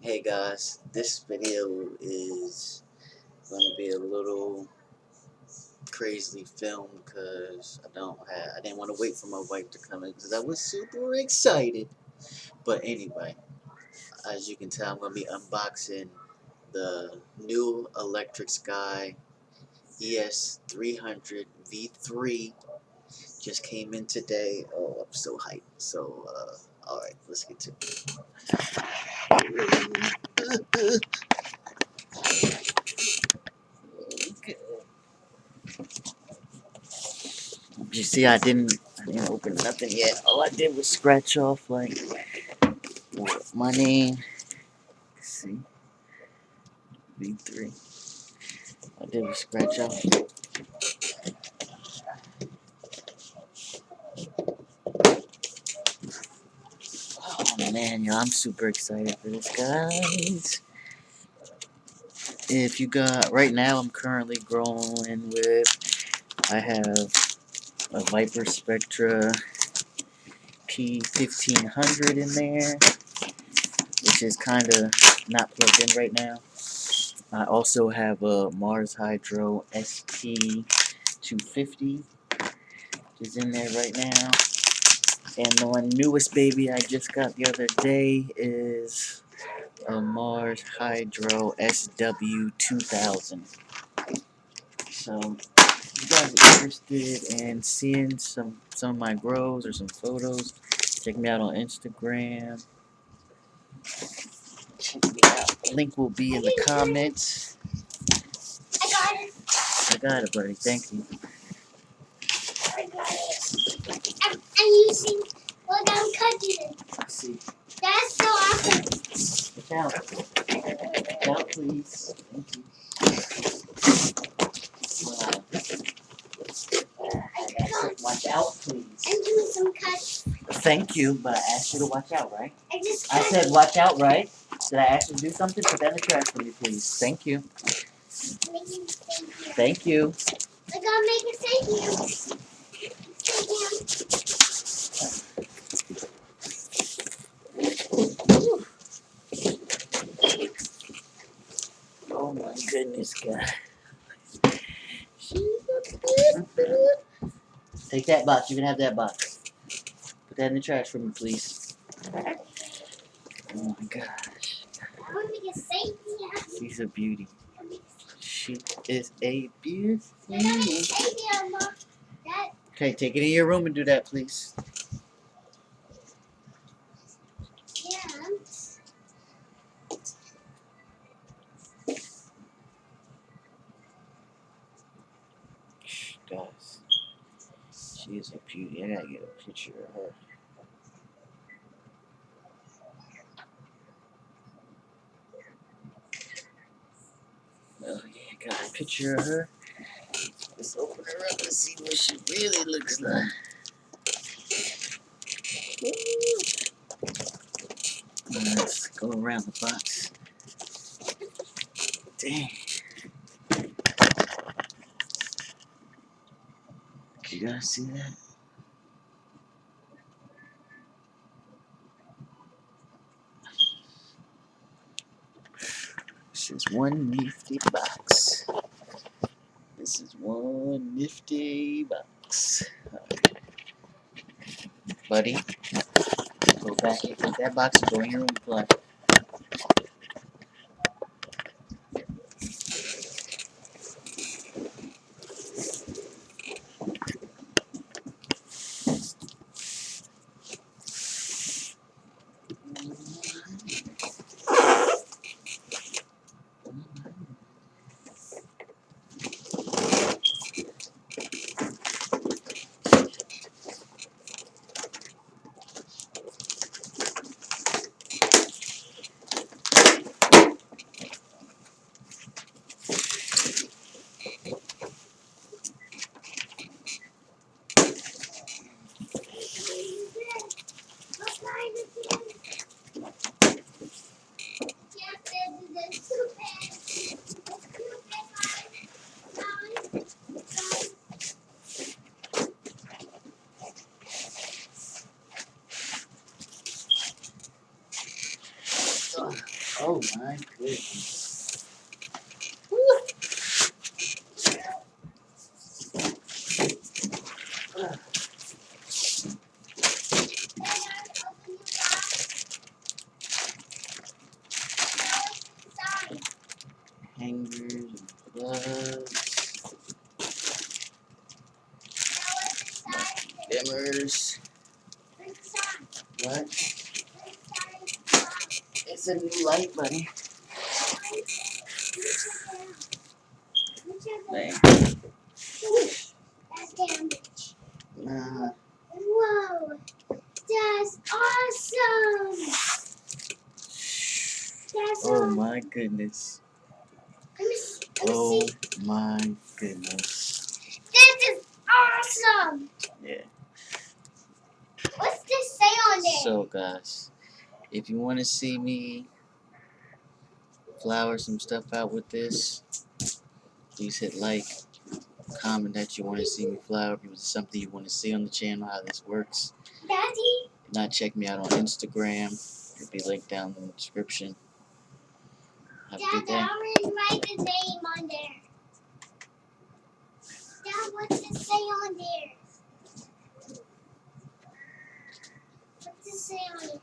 Hey guys, this video is going to be a little crazily filmed because I didn't want to wait for my wife to come in because I was super excited. But anyway, as you can tell, I'm going to be unboxing the new Electric Sky ES300 V3. Just came in today. Oh, I'm so hyped. So, alright, let's get to it. You see, I didn't open nothing yet. All I did was scratch off like my name. Let's see, V3. I did was scratch off. Oh man, yo, I'm super excited for this, guys. If you got right now, I'm currently growing with. I have a Viper Spectra P1500 in there, which is kind of not plugged in right now. I also have a Mars Hydro SP250, which is in there right now. And the one newest baby I just got the other day is a Mars Hydro SW2000. So, if you guys are interested in seeing some of my grows or some photos, check me out on Instagram. Check me out. Link will be in the comments. I got it, buddy. Thank you. I'm using what I'm cutting it. I see. That's so awesome. Watch out. Watch out, please. Thank you. Watch out, please. I'm doing some cuts. Thank you, but I asked you to watch out, right? I said watch out, right? Did I ask you to do something? Put that in the trash for me, please. Thank you. Thank you. I gotta make it thank you. Oh my goodness, God. Take that box. You can have that box. Put that in the trash for me, please. Oh my gosh. I want to make it thank you. She's a beauty. She is a beauty. Okay, take it in your room and do that, please. Yeah. Guys, she is a beauty. I gotta get a picture of her. Oh yeah, got a picture of her. Let's open her up and see what she really looks like. Let's go around the box. Dang. You guys see that? This is one nifty box. This is one nifty box. Right. Buddy, go back and take that box and go in your room and play. Oh my goodness. Hangers and plugs. Dimmers. What? It's a new light, buddy. Man. That's damage. Nah. Whoa. That's awesome. That's Oh my goodness. Let me Oh see. my goodness. This is awesome. Yeah. What's this say on there? So guys, if you want to see me flower some stuff out with this, please hit like, comment that you want to see me flower. If it's something you want to see on the channel, how this works. Daddy? If not, check me out on Instagram. It'll be linked down in the description. Have a good Dad, day. I already write the name on there. Dad, what's it say on there? What's it say on there?